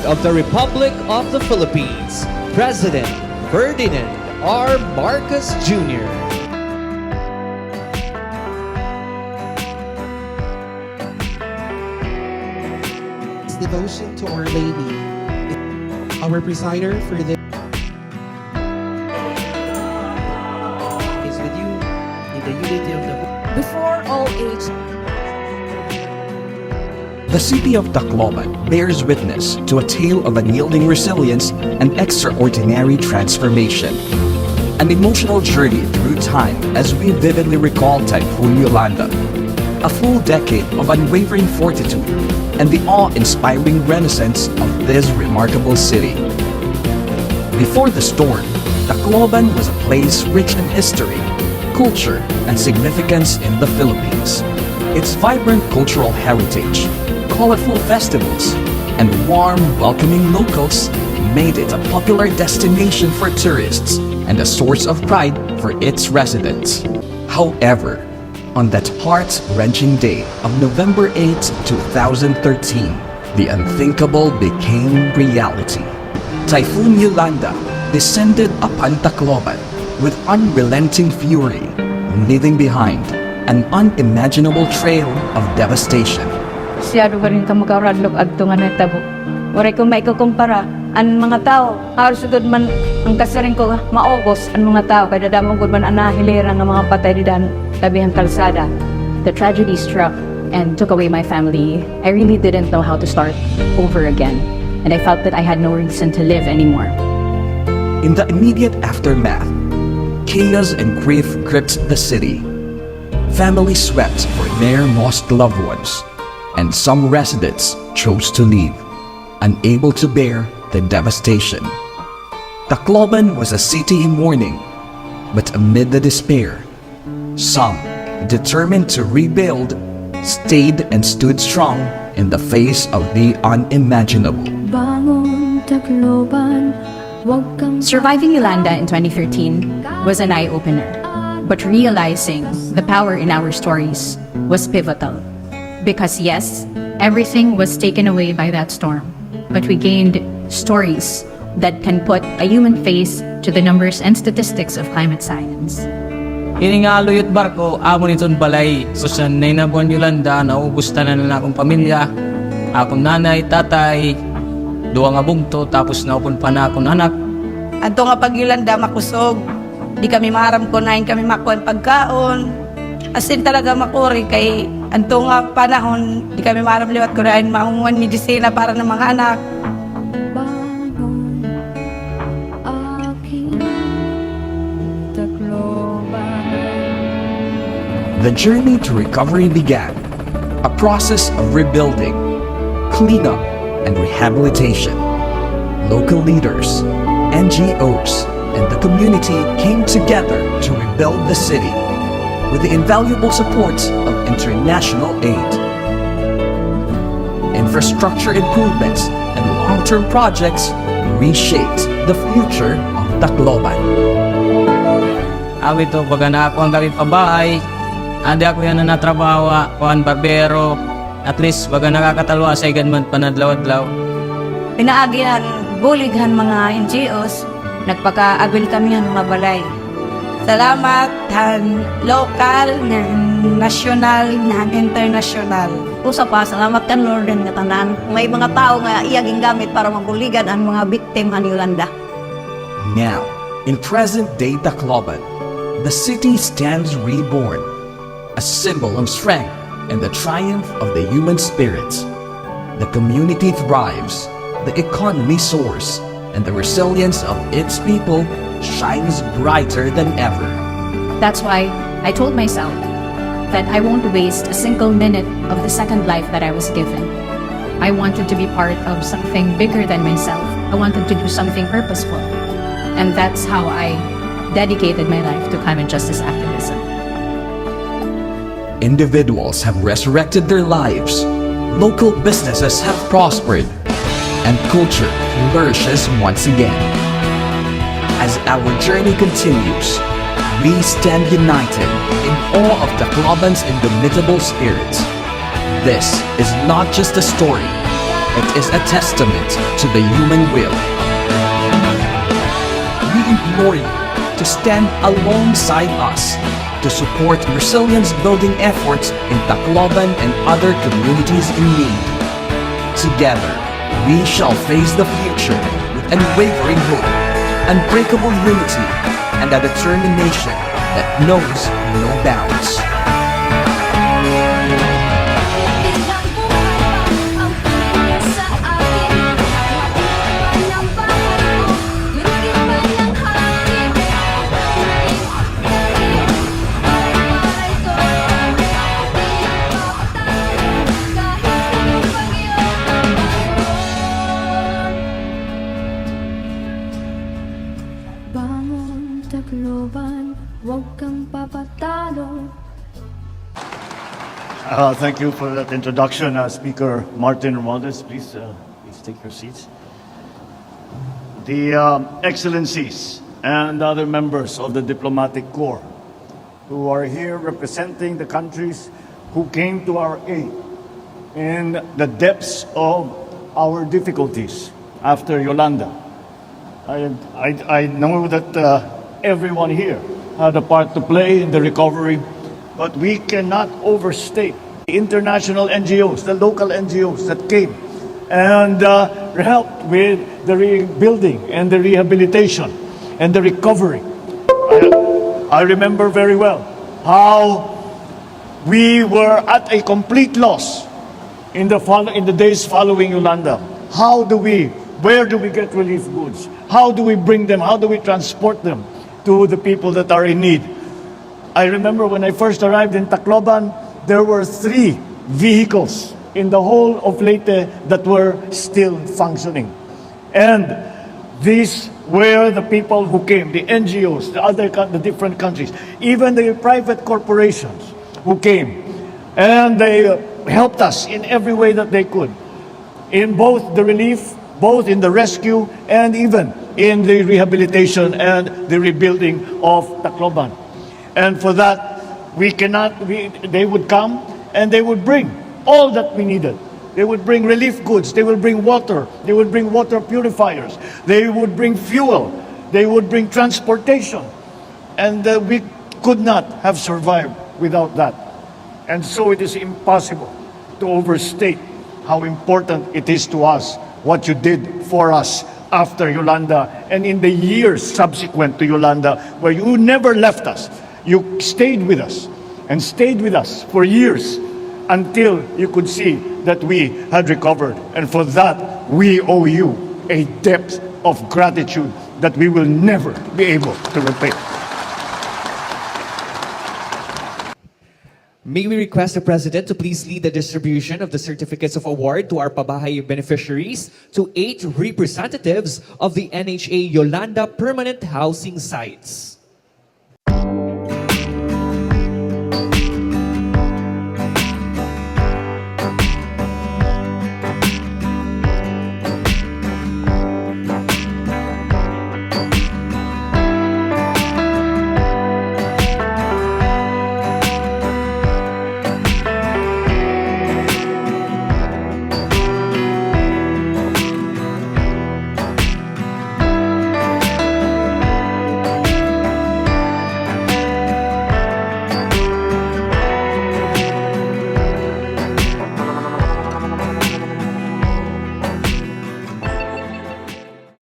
of the Republic of the Philippines, President Ferdinand R. Marcos Jr. Devotion to Our Lady. Our presider for this is with you in the unity of the Before all age. The city of Tacloban bears witness to a tale of unyielding resilience and extraordinary transformation. An emotional journey through time as we vividly recall Typhoon Yolanda, a full decade of unwavering fortitude, and the awe-inspiring renaissance of this remarkable city. Before the storm, Tacloban was a place rich in history, culture, and significance in the Philippines. Its vibrant cultural heritage, colorful festivals, and warm, welcoming locals made it a popular destination for tourists and a source of pride for its residents. However, on that heart-wrenching day of November 8, 2013, the unthinkable became reality. Typhoon Yolanda descended upon Tacloban with unrelenting fury, leaving behind an unimaginable trail of devastation. Siyado ka rin ka makaradlog adto nga natabo. Waray ko maikukumpara, ang mga tao, halos sugod man ang kasaring ko maogos ang mga tao, kaya dadamong gud man anahilera nga mga patay didan tabihang kalsada. The tragedy struck and took away my family. I really didn't know how to start over again, and I felt that I had no reason to live anymore. In the immediate aftermath, chaos and grief gripped the city. Families swept for their lost loved ones, and some residents chose to leave, unable to bear the devastation. Tacloban was a city in mourning, but amid the despair, some, determined to rebuild, stayed and stood strong in the face of the unimaginable. Bangon, Tacloban, wag kang Surviving Yolanda in 2013 was an eye-opener, but realizing the power in our stories was pivotal. Because yes, everything was taken away by that storm, but we gained stories that can put a human face to the numbers and statistics of climate science. Kini nga luyot barko, amo niton balay. So sa Nainabuan Yolanda, naugusta na akong pamilya, akong nanay, tatay, duwa nga bugto, tapos naupon pa na akong anak. Anto nga pag Yolanda makusog, di kami maharam ko na kami makuha pagkaon. Asin talaga makuri kay anto nga panahon, di kami maharam liwat ko na maunguan medisina para ng mga anak. bangon, aking Tacloban. The journey to recovery began, a process of rebuilding, cleanup, and rehabilitation. Local leaders, NGOs, and the community came together to rebuild the city with the invaluable support of international aid. Infrastructure improvements and long-term projects reshaped the future of Tacloban. Awi to, baga na ako ang galing pabahay, andi ako yan na natrabaho, kuhan barbero, at least baga nakakatalwa sa igan man panadlaw-adlaw. Pinaagyan, bulighan mga NGOs, nagpaka-agwil kami ng mga balay. Salamat han local, ng national, ng international. Usa pa, salamat kan Lord nga tanan. May mga tao nga iyaging gamit para mabuligan ang mga biktima ni Yolanda. Now, in present-day Tacloban, the city stands reborn, a symbol of strength and the triumph of the human spirit. The community thrives, the economy soars, and the resilience of its people shines brighter than ever. That's why I told myself that I won't waste a single minute of the second life that I was given. I wanted to be part of something bigger than myself. I wanted to do something purposeful. And that's how I dedicated my life to climate justice activism. Individuals have resurrected their lives, local businesses have prospered, and culture flourishes once again. As our journey continues, we stand united in awe of Tacloban's indomitable spirit. This is not just a story, It is a testament to the human will. We implore you to stand alongside us to support resilience-building efforts in Tacloban and other communities in need. Together, we shall face the future with unwavering hope, unbreakable unity, and a determination that knows no bounds. Ilang buhay pa ang pinili sa akin. Iwan ng bahay ko, yun din ba ng hangin? Bahay ko, di papatay kahit anong bagyo. Bangon Tacloban, huwag kang papatalo. Thank you for that introduction, Speaker Martin Romualdez. Please take your seats. The Excellencies and other members of the diplomatic corps who are here representing the countries who came to our aid in the depths of our difficulties after Yolanda. I know that everyone here had a part to play in the recovery, but we cannot overstate the international NGOs, the local NGOs that came and helped with the rebuilding and the rehabilitation and the recovery. I remember very well how we were at a complete loss in the days following Yolanda. Where do we get relief goods? How do we bring them? How do we transport them to the people that are in need? I remember when I first arrived in Tacloban, there were 3 vehicles in the whole of Leyte that were still functioning. And these were the people who came, the NGOs, the different countries, even the private corporations who came. And they helped us in every way that they could, in both the relief, both in the rescue, and even in the rehabilitation and the rebuilding of Tacloban. And for that, they would come and they would bring all that we needed. They would bring relief goods, they would bring water, they would bring water purifiers, they would bring fuel, they would bring transportation. And we could not have survived without that. And so it is impossible to overstate how important it is to us what you did for us after Yolanda and in the years subsequent to Yolanda, where you never left us. You stayed with us and stayed with us for years until you could see that we had recovered. And for that, we owe you a depth of gratitude that we will never be able to repay. May we request the President to please lead the distribution of the certificates of award to our Pabahay beneficiaries to 8 representatives of the NHA Yolanda permanent housing sites.